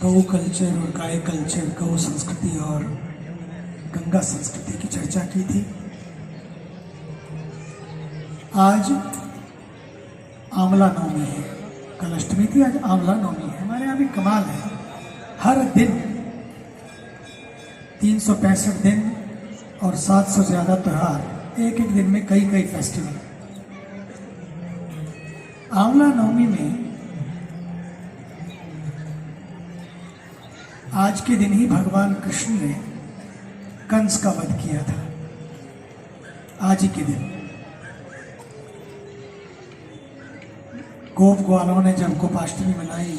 गौ कल्चर और गाय कल्चर, गौ संस्कृति और गंगा संस्कृति की चर्चा की थी। आज आंवला नवमी है, कल अष्टमी थी, आज आंवला नवमी है। हमारे यहाँ भी कमाल है, हर दिन 365 दिन और 700 से ज़्यादा त्यौहार, एक एक दिन में कई कई फेस्टिवल। आंवला नवमी में आज के दिन ही भगवान कृष्ण ने कंस का वध किया था। आज ही के दिन गोप ग्वालों ने जब गोपाष्टमी मनाई,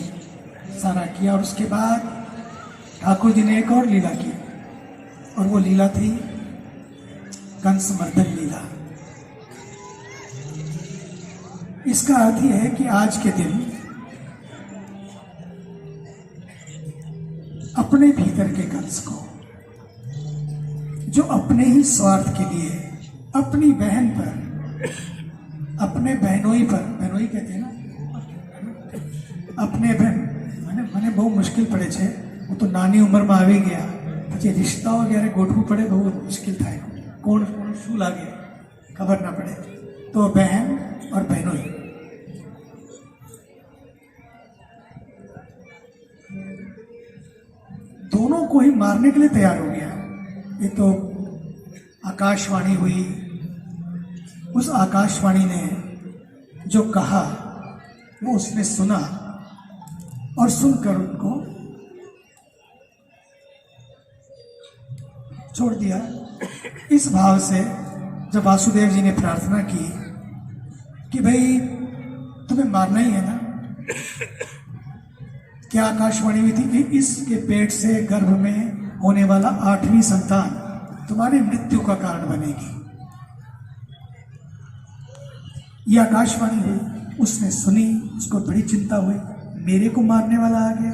सारा किया, और उसके बाद ठाकुर जी ने एक और लीला की, और वो लीला थी कंस मर्दन लीला। इसका अर्थ यह है कि आज के दिन अपने भीतर के कंस को, जो अपने ही स्वार्थ के लिए अपनी बहन पर, अपने बहनोई पर, बहनोई कहते हैं ना, अपने बहन मैंने बहुत मुश्किल पड़े छे, वो तो नानी उम्र में આવી ગયા, પછી रिश्ता वगैरह गोठવું पड़े, बहुत मुश्किल था। कौन शू लागे खबर ना पड़े, तो बहन और बहनोई, दोनों को ही मारने के लिए तैयार हो गया। ये तो आकाशवाणी हुई, उस आकाशवाणी ने जो कहा वो उसने सुना, और सुनकर उनको छोड़ दिया। इस भाव से जब वासुदेव जी ने प्रार्थना की कि भाई तुम्हें मारना ही है ना, क्या आकाशवाणी हुई थी कि इसके पेट से गर्भ में होने वाला 8वीं संतान तुम्हारी मृत्यु का कारण बनेगी। यह आकाशवाणी हुई, उसने सुनी, उसको बड़ी चिंता हुई, मेरे को मारने वाला आ गया,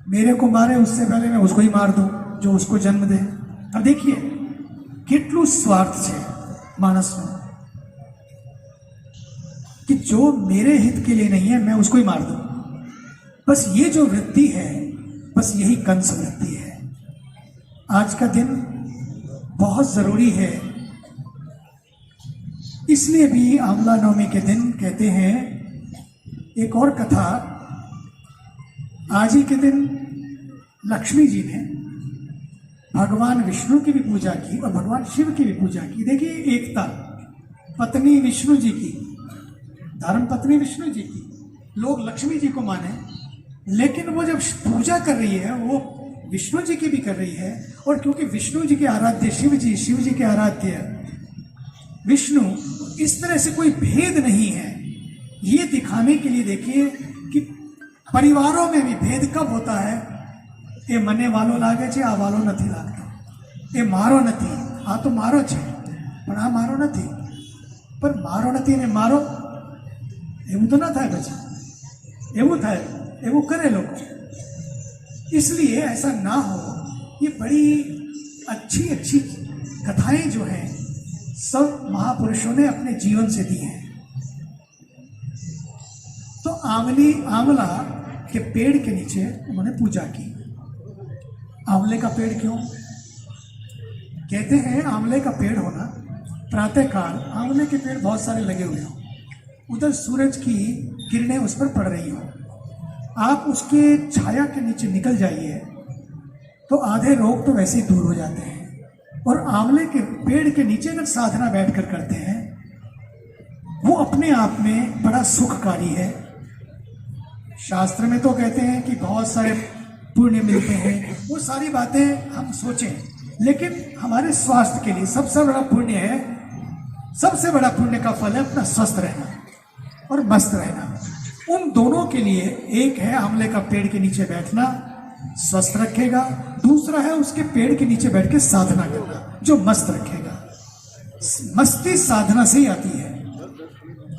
मेरे को मारे उससे पहले मैं उसको ही मार दूं जो उसको जन्म दे। अब देखिए कितलू स्वार्थ है मानस में, कि जो मेरे हित के लिए नहीं है मैं उसको ही मार दूं। बस ये जो वृत्ति है, बस यही कंस वृत्ति है। आज का दिन बहुत जरूरी है, इसलिए भी आंवला नवमी के दिन कहते हैं। एक और कथा, आज ही के दिन लक्ष्मी जी ने भगवान विष्णु की भी पूजा की और भगवान शिव की भी पूजा की। देखिए एकता, पत्नी विष्णु जी की, धर्म पत्नी विष्णु जी की, लोग लक्ष्मी जी को माने, लेकिन वो जब पूजा कर रही है वो विष्णु जी की भी कर रही है। और क्योंकि विष्णु जी के आराध्य शिव जी के आराध्य विष्णु, इस तरह से कोई भेद नहीं है, ये दिखाने के लिए देखिए कि परिवारों में भी भेद कब होता है। ये मने वालो लागे छे, आ वालो नहीं लागतो, ये मारो नहीं, आ तो मारो छे पण आ मारो नहीं, पर मारो नहीं ने मारो एवं तो ना थाय, पछी एवं थाय, एवं करे लोग। इसलिए ऐसा ना हो, ये बड़ी अच्छी अच्छी कथाएं जो हैं सब महापुरुषों ने अपने जीवन से दी हैं। तो आंवला के पेड़ के नीचे उन्होंने पूजा की। आंवले का पेड़ क्यों? कहते हैं आंवले का पेड़ होना, प्रातःकाल आंवले के पेड़ बहुत सारे लगे हुए हों, उधर सूरज की किरणें उस पर पड़ रही हो, आप उसके छाया के नीचे निकल जाइए तो आधे रोग तो वैसे ही दूर हो जाते हैं। और आंवले के पेड़ के नीचे अगर साधना बैठकर करते हैं, वो अपने आप में बड़ा सुखकारी है। शास्त्र में तो कहते हैं कि बहुत सारे पुण्य मिलते हैं, वो सारी बातें हम सोचें, लेकिन हमारे स्वास्थ्य के लिए सबसे बड़ा पुण्य है, सबसे बड़ा पुण्य का फल है अपना स्वस्थ रहना और मस्त रहना। उन दोनों के लिए एक है आंवले का पेड़ के नीचे बैठना, स्वस्थ रखेगा, दूसरा है उसके पेड़ के नीचे बैठ के साधना करना जो मस्त रखेगा। मस्ती साधना से ही आती है,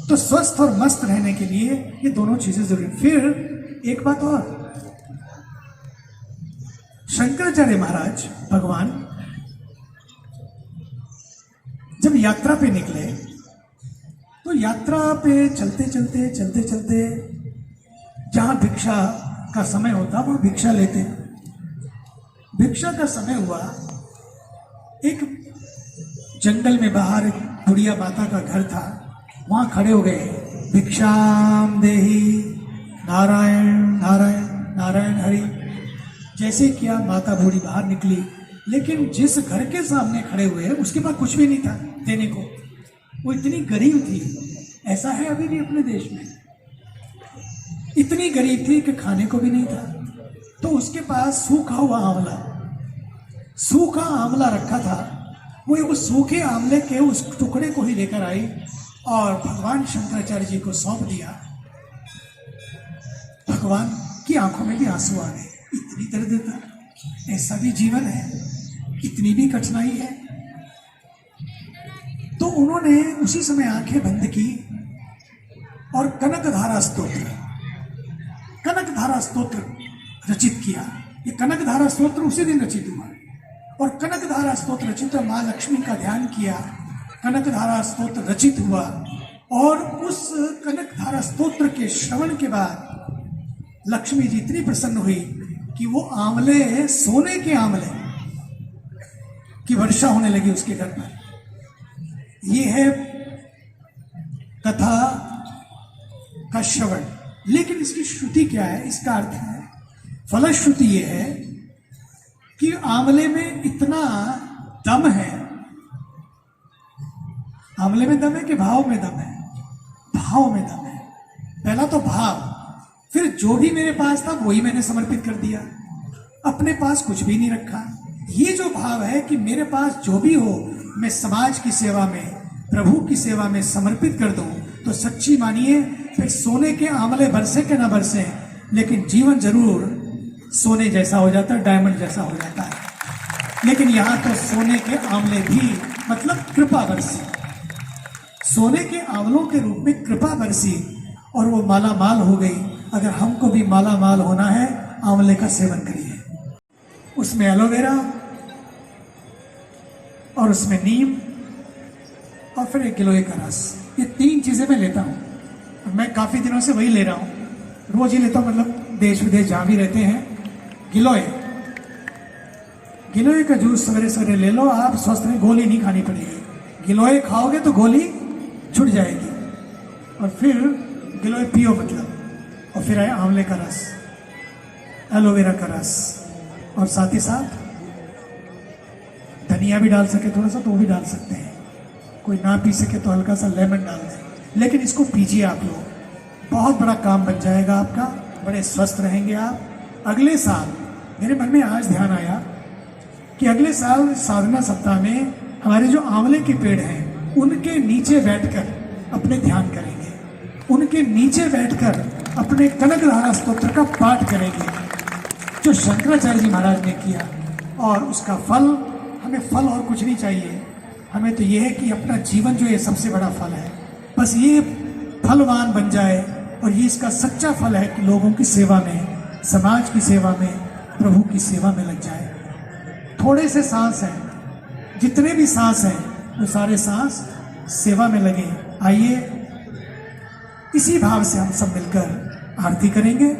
तो स्वस्थ और मस्त रहने के लिए ये दोनों चीजें जरूरी। फिर एक बात और, शंकराचार्य महाराज भगवान जब यात्रा पे निकले तो यात्रा पे चलते चलते जहां भिक्षा का समय होता वो भिक्षा लेते। भिक्षा का समय हुआ, एक जंगल में बाहर एक बुढ़िया माता का घर था, वहां खड़े हो गए, भिक्षाम देही, नारायण नारायण नारायण हरि। जैसे किया माता बूढ़ी बाहर निकली, लेकिन जिस घर के सामने खड़े हुए उसके पास कुछ भी नहीं था देने को। वो इतनी गरीब थी, ऐसा है अभी भी अपने देश में, इतनी गरीब थी कि खाने को भी नहीं था। तो उसके पास सूखा हुआ आंवला, सूखा आंवला रखा था। वो उस सूखे आंवले के उस टुकड़े को ही लेकर आई और भगवान शंकराचार्य जी को सौंप दिया। भगवान की आंखों में भी आंसू आ गए, इतनी दर्द था, ऐसा भी जीवन है, इतनी भी कठिनाई है। तो उन्होंने उसी समय आंखें बंद की और कनकधारा स्तोत्र रचित किया। ये कनकधारा स्तोत्र उसी दिन रचित हुआ और कनकधारा स्तोत्र रचित, मां लक्ष्मी का ध्यान किया, कनकधारा स्तोत्र रचित हुआ। और उस कनकधारा स्तोत्र के श्रवण के बाद लक्ष्मी जी इतनी प्रसन्न हुई कि वो आंवले, सोने के आंवले की वर्षा होने लगी उसके घर पर। ये है कथा का श्रवण। लेकिन इसकी श्रुति क्या है, इसका अर्थ है, फलश्रुति ये है कि आंवले में इतना दम है। आंवले में दम है कि भाव में दम है? भाव में दम है। पहला तो भाव, फिर जो भी मेरे पास था वही मैंने समर्पित कर दिया, अपने पास कुछ भी नहीं रखा। ये जो भाव है कि मेरे पास जो भी हो मैं समाज की सेवा में, प्रभु की सेवा में समर्पित कर दूं, तो सच्ची मानिए फिर सोने के आंवले बरसे के ना बरसे, लेकिन जीवन जरूर सोने जैसा हो जाता है, डायमंड जैसा हो जाता है। लेकिन यहाँ तो सोने के आंवले भी, मतलब कृपा बरसी, सोने के आंवलों के रूप में कृपा बरसी और वो माला माल हो गई। अगर हमको भी माला माल होना है, आंवले का सेवन करिए, उसमें एलोवेरा और उसमें नीम और फिर 1 गिलोय का रस। ये 3 चीजें मैं लेता हूँ और मैं काफी दिनों से वही ले रहा हूँ, रोज ही लेता हूँ, मतलब देश विदेश जहां भी रहते हैं। गिलोय का जूस सवेरे सवेरे ले लो, आप स्वस्थ रहें, गोली नहीं खानी पड़ेगी। गिलोय खाओगे तो गोली छूट जाएगी। और फिर गिलोय पियो, मतलब, और फिर आए आंवले का रस, एलोवेरा का रस, और साथ ही साथ धनिया भी डाल सके थोड़ा सा तो वो भी डाल सकते हैं, कोई ना पी सके तो हल्का सा लेमन डाल दें। लेकिन इसको पीजिए आप लोग, बहुत बड़ा काम बन जाएगा आपका, बड़े स्वस्थ रहेंगे आप। अगले साल मेरे मन में आज ध्यान आया कि अगले साल साधना सप्ताह में हमारे जो आंवले के पेड़ हैं उनके नीचे बैठकर अपने ध्यान करेंगे, उनके नीचे बैठकर अपने कनकधारा स्तोत्र का पाठ करेंगे जो शंकराचार्य जी महाराज ने किया। और उसका फल, हमें फल और कुछ नहीं चाहिए, हमें तो ये है कि अपना जीवन जो है सबसे बड़ा फल है, बस ये फलवान बन जाए। और ये इसका सच्चा फल है कि लोगों की सेवा में, समाज की सेवा में, प्रभु की सेवा में लग जाए। थोड़े से सांस हैं, जितने भी सांस हैं वो सारे सांस सेवा में लगे। आइए इसी भाव से हम सब मिलकर आरती करेंगे।